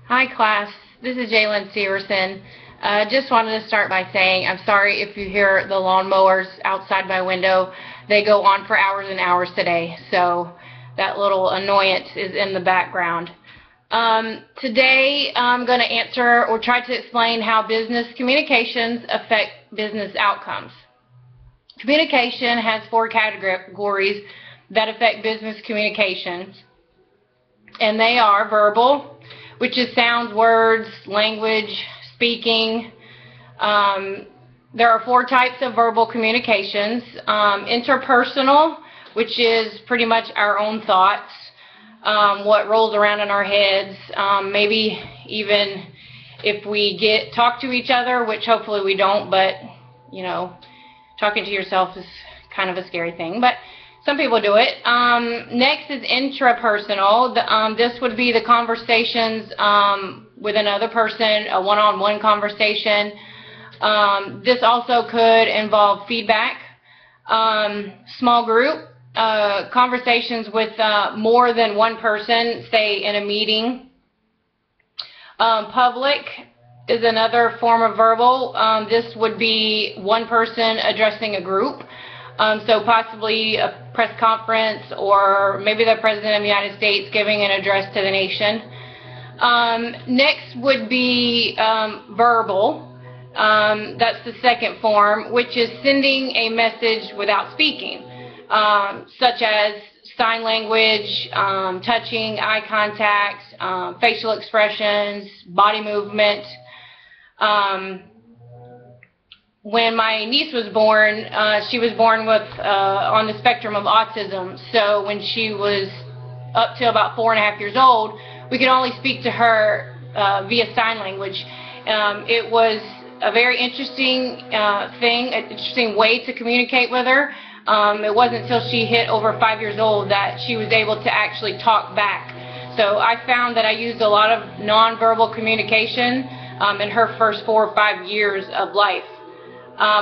Hi class, this is Jaelyn Steverson. Just wanted to start by saying I'm sorry if you hear the lawnmowers outside my window. They go on for hours and hours today, so that little annoyance is in the background. Today I'm going to answer or try to explain how business communications affect business outcomes. Communication has 4 categories that affect business communications, and they are verbal, which is sounds, words, language, speaking. There are 4 types of verbal communications. Interpersonal, which is pretty much our own thoughts, what rolls around in our heads, maybe even if we talk to each other, which hopefully we don't, but you know, talking to yourself is kind of a scary thing, but some people do it. Next is intrapersonal. This would be the conversations with another person, a one-on-one conversation. This also could involve feedback. Small group, conversations with more than one person, say in a meeting. Public is another form of verbal. This would be one person addressing a group. So possibly a press conference, or maybe the President of the United States giving an address to the nation. Next would be verbal. That's the second form, which is sending a message without speaking, such as sign language, touching, eye contact, facial expressions, body movement. When my niece was born, she was born with on the spectrum of autism. So when she was up to about 4.5 years old, we could only speak to her via sign language. It was a very interesting an interesting way to communicate with her. It wasn't until she hit over 5 years old that she was able to actually talk back. So I found that I used a lot of nonverbal communication in her first 4 or 5 years of life.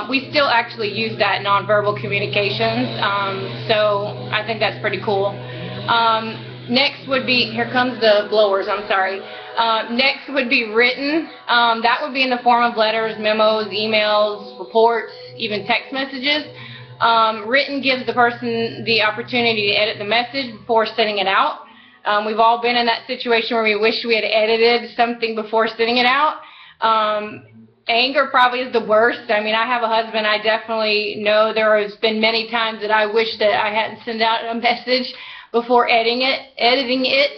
We still actually use that nonverbal communications, so I think that's pretty cool. Next would be, here comes the blowers, I'm sorry. Next would be written. That would be in the form of letters, memos, emails, reports, even text messages. Written gives the person the opportunity to edit the message before sending it out. We've all been in that situation where we wish we had edited something before sending it out. Anger probably is the worst. I mean, I have a husband. I definitely know there has been many times that I wish that I hadn't sent out a message before editing it,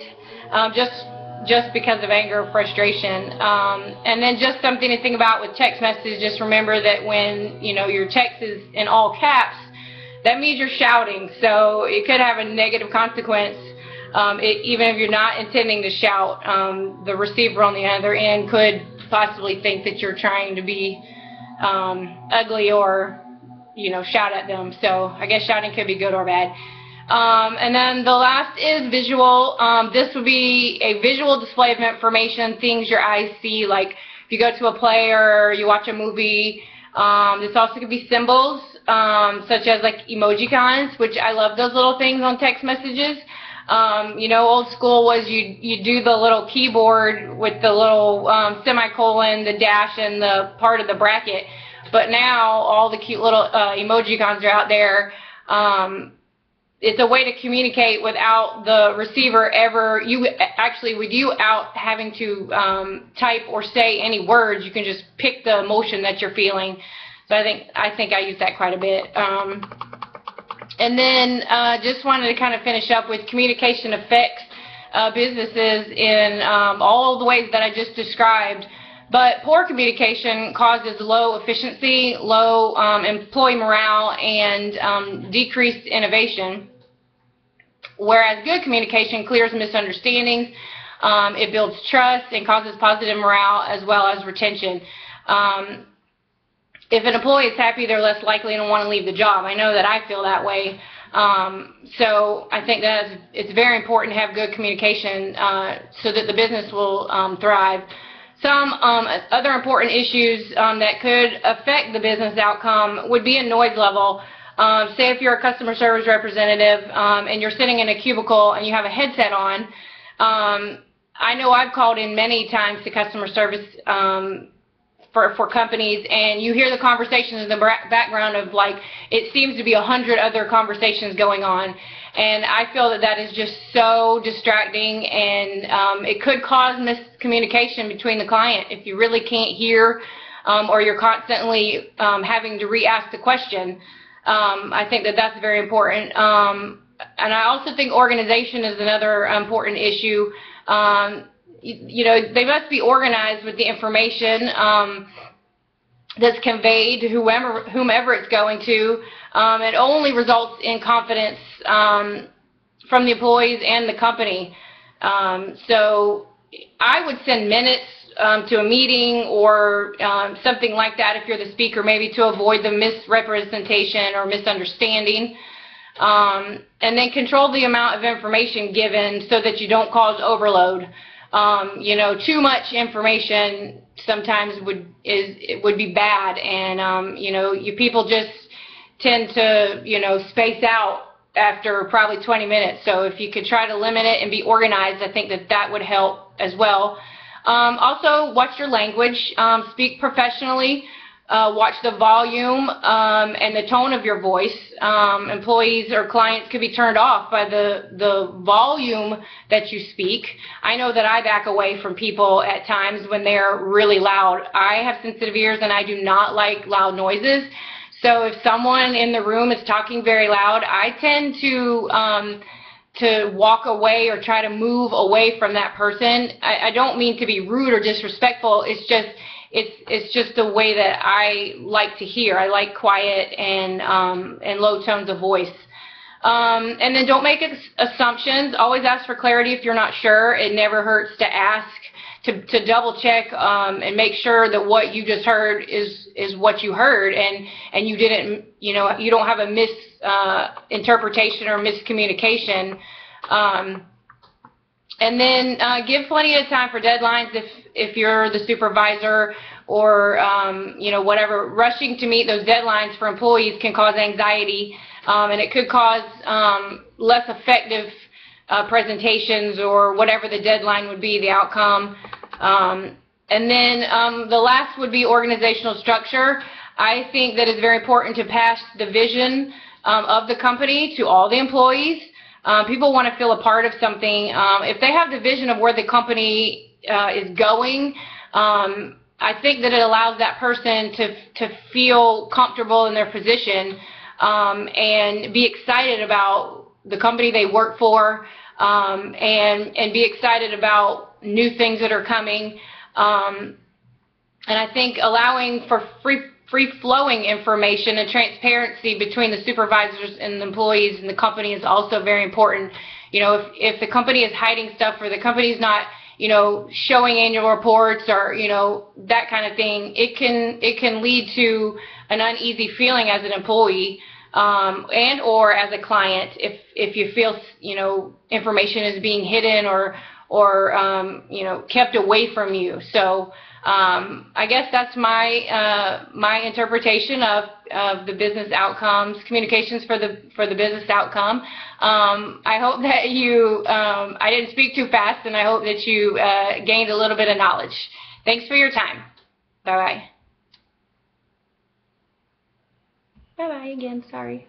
just because of anger or frustration. And then just something to think about with text messages. Just remember that when your text is in all caps, that means you're shouting. So it could have a negative consequence. Even if you're not intending to shout, the receiver on the other end could possibly think that you're trying to be ugly or shout at them. So I guess shouting could be good or bad. And then the last is visual. This would be a visual display of information, things your eyes see, like if you go to a play or you watch a movie. This also could be symbols, such as like emojicons, which I love those little things on text messages. Old school was you do the little keyboard with the little semicolon, the dash, and the part of the bracket. But now all the cute little emojicons are out there. It's a way to communicate without the receiver without having to type or say any words. You can just pick the emotion that you're feeling. So I think I use that quite a bit. And then just wanted to kind of finish up with communication affects businesses in all the ways that I just described. But poor communication causes low efficiency, low employee morale, and decreased innovation. Whereas good communication clears misunderstandings, it builds trust, and causes positive morale as well as retention. If an employee is happy, they're less likely to want to leave the job. I know that I feel that way. So I think that it's very important to have good communication so that the business will thrive. Some other important issues that could affect the business outcome would be a noise level. Say if you're a customer service representative and you're sitting in a cubicle and you have a headset on, I know I've called in many times to customer service for companies, and you hear the conversations in the background of, like, it seems to be 100 other conversations going on, and I feel that that is just so distracting, and it could cause miscommunication between the client if you really can't hear, or you're constantly having to re-ask the question. I think that that's very important. And I also think organization is another important issue. You know, they must be organized with the information that's conveyed to whomever it's going to. It only results in confidence from the employees and the company. So I would send minutes to a meeting or something like that if you're the speaker, maybe to avoid the misrepresentation or misunderstanding. And then control the amount of information given so that you don't cause overload. You know, too much information sometimes would be bad, and you know, people just tend to, you know, space out after probably 20 minutes. So if you could try to limit it and be organized, I think that that would help as well. Also, watch your language. Speak professionally. Watch the volume and the tone of your voice. Employees or clients could be turned off by the volume that you speak. I know that I back away from people at times when they're really loud. I have sensitive ears and I do not like loud noises. So if someone in the room is talking very loud, I tend to walk away or try to move away from that person. I don't mean to be rude or disrespectful. It's just the way that I like to hear. I like quiet and low tones of voice. And then don't make assumptions. Always ask for clarity if you're not sure. It never hurts to ask, to double check and make sure that what you just heard is what you heard, and you didn't, you know, you don't have a misinterpretation or miscommunication. And then give plenty of time for deadlines if you're the supervisor or you know, whatever. Rushing to meet those deadlines for employees can cause anxiety, and it could cause less effective presentations or whatever the deadline would be, the outcome. And then the last would be organizational structure. I think that it's very important to pass the vision of the company to all the employees. People want to feel a part of something. If they have the vision of where the company is going, I think that it allows that person to feel comfortable in their position and be excited about the company they work for, and be excited about new things that are coming. And I think allowing for free-flowing information and transparency between the supervisors and the employees and the company is also very important. You know, if the company is hiding stuff, or the company is not, you know, showing annual reports, or, you know, that kind of thing, it can lead to an uneasy feeling as an employee, and or as a client if you feel, you know, information is being hidden or you know, kept away from you. So I guess that's my my interpretation of the business outcomes, communications for the business outcome. I hope that you, I didn't speak too fast, and I hope that you gained a little bit of knowledge. Thanks for your time. Bye-bye. Bye-bye again, sorry.